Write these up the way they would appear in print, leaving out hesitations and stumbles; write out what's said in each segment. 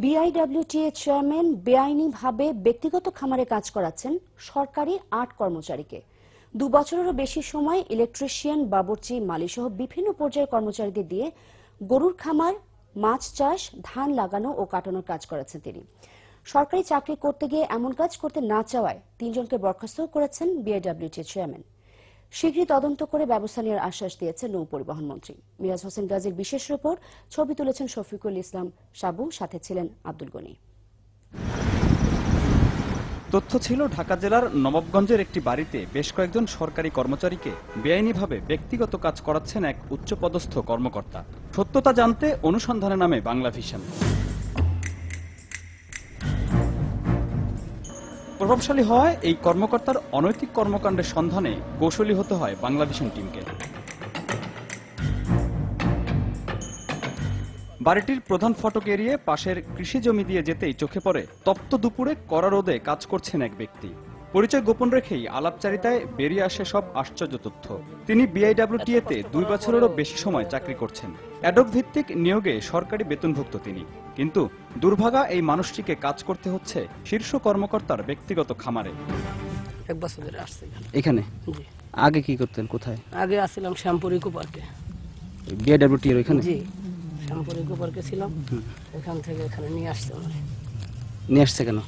BIWTA chairman বেআইনিভাবে ব্যক্তিগত খামারে কাজ করাচ্ছেন সরকারি ৮ কর্মচারীকে। ২ বছরেরও বেশি সময় ইলেকট্রিশিয়ান, বাবুর্চি, মালিসহ বিভিন্ন পর্যায়ের কর্মচারীদের দিয়ে গরুর খামার, মাছ চাষ, ধান লাগানো ও কাটানোর কাজ করাচ্ছেন তিনি। সরকারি চাকরি করতে গিয়ে এমন কাজ করতে না চাওয়ায় ৩ জনকে বরখাস্ত করেছেন বিআইডব্লিউটিএ চেয়ারম্যান। শীঘ্রই তদন্ত করে ব্যবস্থা নেওয়ার আশ্বাস দিয়েছেন নৌ পরিবহন মন্ত্রী। মিরাজ হোসেন গাজীর বিশেষ রিপোর্ট। ছবি তুলেছেন শফিকুল ইসলাম সাবু, সাথে ছিলেন আব্দুল গনি। তথ্য ছিল ঢাকা জেলার নবাবগঞ্জের একটি বাড়িতে বেশ কয়েকজন সরকারি কর্মচারীকে বেআইনিভাবে ব্যক্তিগত কাজ করাচ্ছেন এক উচ্চপদস্থ কর্মকর্তা। সত্যতা জানতে অনুসন্ধানে নামে বাংলাভিশন। প্রভাবশালী হওয়ায় এই কর্মকর্তার অনৈতিক কর্মকাণ্ডের সন্ধানে কৌশলী হতে হয় বাংলাভিশন টিমকে। বাড়িটির প্রধান ফটক এড়িয়ে পাশের কৃষি জমি দিয়ে যেতেই চোখে পড়ে তপ্ত দুপুরে কড়া রোদে কাজ করছেন এক ব্যক্তি। পরিচয় গোপন রেখেই আলাপচারিতায় বেরিয়ে আসে সব আশ্চর্য তথ্য। তিনি বিআইডব্লিউটিএতে ২ বছরেরও বেশি সময় চাকরি করছেন। অ্যাডক ভিত্তিক নিয়োগে সরকারি বেতনভুক্ত তিনি, কিন্তু দুর্ভাগা এই মানুষটিকে কাজ করতে হচ্ছে শীর্ষ কর্মকর্তার ব্যক্তিগত খামারে। এক বছর ধরে আসছি এখানে। আগে কি করতেন? কোথায়? আগে আসছিলাম শ্যামপুর ইকো পার্কে। বিআইডব্লিউটি এর ওখানে? জি, শ্যামপুর ইকো পার্কে ছিলাম। এখান থেকে এখানে নিয়ে আসছে আমাকে। নিয়ে আসছে কেন?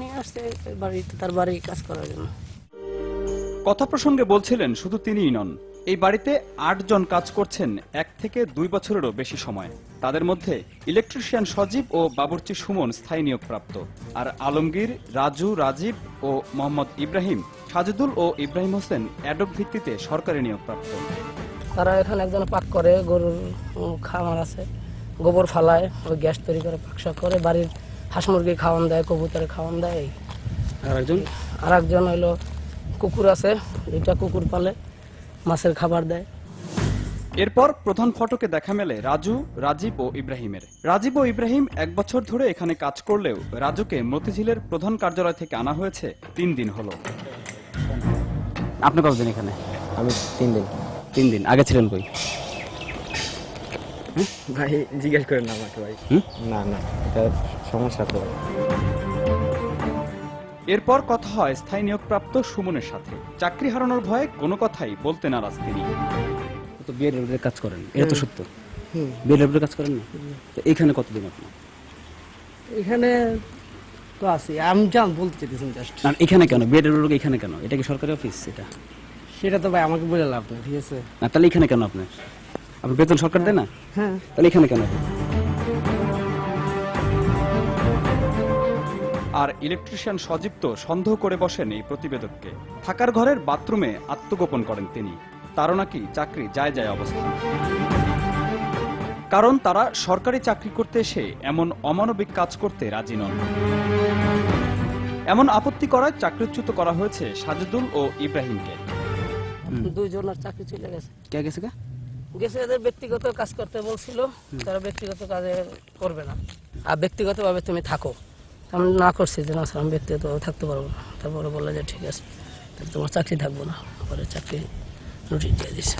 নিয়ে আসছে বাড়িতে, তার বাড়ি কাজ করার জন্য। কথা প্রসঙ্গে বলছিলেন শুধু তিনিই নন, এই বাড়িতে ৮ জন কাজ করছেন ১ থেকে ২ বছরেরও বেশি সময়। তাদের মধ্যে ইলেকট্রিশিয়ান সজীব ও বাবুর্চি সুমন স্থায়ী নিয়োগপ্রাপ্ত, আর আলমগীর, রাজু, রাজীব ও মোহাম্মদ ইব্রাহিম, সাজেদুল ও ইব্রাহিম হোসেন অ্যাডক ভিত্তিতে সরকারি নিয়োগপ্রাপ্ত। তারা এখানে একজন পাক করে, গরুর খামার আছে, গোবর ফালায়, ওই গ্যাস তৈরি করে পাকশাক করে, বাড়ির হাঁস মুরগি খাওয়ান দেয়, কবুতরে খাওয়ান দেয়। আর একজন হইলো কুকুর আছে, 2টা কুকুর পালে, মাছের খাবার দেয়। এরপর প্রধান ফটকে দেখা মেলে রাজু, রাজীব ও ইব্রাহিমের। রাজীব ও ইব্রাহিম 1 বছর ধরে এখানে কাজ করলেও রাজুকে মতিঝিলের প্রধান কার্যালয় থেকে আনা হয়েছে 3 দিন হলো। আপনি কতদিন এখানে? আমি 3 দিন। 3 দিন। আগে ছিলেন কই? ভাই জিজ্ঞেস করেন না আমাকে ভাই। না না, এটা সমস্যা তো। এরপর কথা হয় স্থায়ী নিয়োগপ্রাপ্ত সুমনের সাথে। চাকরি হারানোর ভয়ে কোনো কথাই বলতে নারাজ তিনি। তো বিআইডব্লিউটির কাজ করেন, এটা তো সত্য। বিআইডব্লিউটির কাজ করেন না? তো এখানে কতদিন আপনি? এখানে তো আছি, আমি বলতে চাইতেছেন জাস্ট। না, এখানে কেন? বিআইডব্লিউটি এখানে কেন? এটা কি সরকারি অফিস? সেটা তো ভাই আমাকে বলে লাভ নেই, ঠিক আছে? না, তাহলে এখানে কেন আপনার বেতন সরকার দেয় না? হ্যাঁ, তাহলে এখানে কেন? আর ইলেকট্রিশিয়ান সজীব তো সন্দেহ করে বসেন এই প্রতিবেদককে। থাকার ঘরের বাথরুমে আত্মগোপন করেন তিনি। তারও নাকি চাকরি যায় যায় অবস্থা। কারণ তারা সরকারি চাকরি করতে এসে এমন অমানবিক কাজ করতে রাজি নন। এমন আপত্তি করায় চাকরিচ্যুত করা হয়েছে সাজেদুল ও ইব্রাহিমকে। 2 জনের চাকরি চলে গেছে। কে গেছে? গেছে এদের ব্যক্তিগত কাজ করতে বলছিল, তারা ব্যক্তিগত কাজে করবে না, আর ব্যক্তিগতভাবে তুমি থাকো। আমি না করছি যে না স্যার, আমি ব্যক্তিগতভাবে থাকতে পারবো না। তারপরে বললো যে ঠিক আছে, তাহলে তোমার চাকরি থাকবো না। পরে চাকরি নোটিশ দিয়ে দিচ্ছে।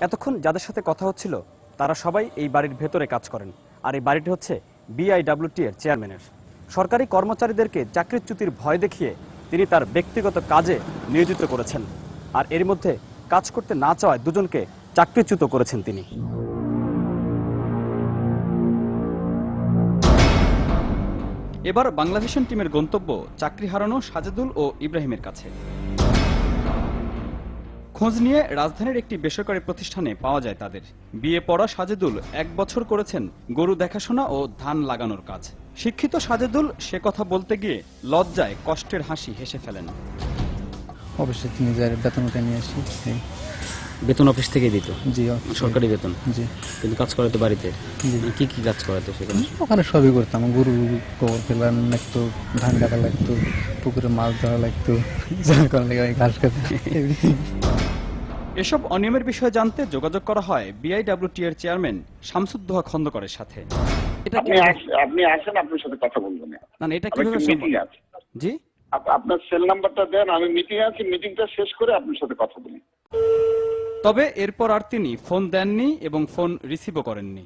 এতক্ষণ যাদের সাথে কথা হচ্ছিল তারা সবাই এই বাড়ির ভেতরে কাজ করেন, আর এই বাড়িটি হচ্ছে বিআইডব্লিউটি এর চেয়ারম্যানের। সরকারি কর্মচারীদেরকে চাকরিচ্যুতির ভয় দেখিয়ে তিনি তার ব্যক্তিগত কাজে নিয়োজিত করেছেন, আর এর মধ্যে কাজ করতে না চাওয়ায় 2 জনকে চাকরিচ্যুত করেছেন তিনি। এবার বাংলাভিশন টিমের গন্তব্য চাকরি হারানো সাজেদুল ও ইব্রাহিমের কাছে। খোঁজ নিয়ে রাজধানীর একটি বেসরকারি প্রতিষ্ঠানে পাওয়া যায় তাদের। বিয়ে পড়া সাজেদুল 1 বছর করেছেন গরু দেখাশোনা ও ধান লাগানোর কাজ। শিক্ষিত সাজেদুল সে কথা বলতে গিয়ে লজ্জায় কষ্টের হাসি হেসে ফেলেন। অবশ্যই 3000 বেতন নিয়ে আসি। বেতন অফিস থেকে দিত? জি, সরকারি বেতন। জি। কিন্তু কাজ করাতো বাড়িতে? কি কি কাজ করাতো সেখানে? ওখানে সবই করতাম। গরু গোবর ফেলা লাগতো, ধান কাটা লাগতো, পুকুরে মাছ ধরা লাগতো, ঘাস কাটা। এসব অনিয়মের বিষয়ে জানতে যোগাযোগ করা হয় বিআইডব্লিউটি এর চেয়ারম্যান শামসুদ্দোহা খন্দকারের সাথে। আপনি আসেন, আপনার সাথে কথা বলবো না। না, এটা কিভাবে সম্ভব? জি, আপনার সেল নাম্বারটা দেন, আমি মিটিং আছি, মিটিংটা শেষ করে আপনার সাথে কথা বলি। তবে এরপর আর তিনি ফোন দেননি এবং ফোন রিসিভও করেননি।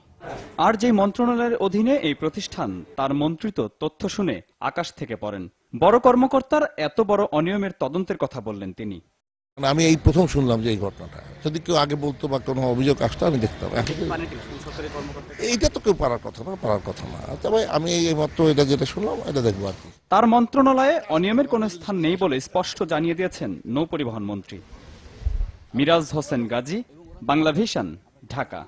আর যেই মন্ত্রণালয়ের অধীনে এই প্রতিষ্ঠান, তার মন্ত্রিত তথ্য শুনে আকাশ থেকে পড়েন। বড় কর্মকর্তার এত বড় অনিয়মের তদন্তের কথা বললেন তিনি। আমি এই প্রথম শুনলাম যে এই ঘটনাটা, যদি কেউ আগে বলতো বা কোনো অভিযোগ আসতো আমি দেখতাম। এইটা তো কেউ পারার কথা না, তবে আমি এই মাত্র এটা যেটা শুনলাম এটা দেখবো আর কি। তার মন্ত্রণালয়ে অনিয়মের কোনো স্থান নেই বলে স্পষ্ট জানিয়ে দিয়েছেন নৌ পরিবহন মন্ত্রী। মিরাজ হোসেন গাজী, বাংলা ভিশন, ঢাকা।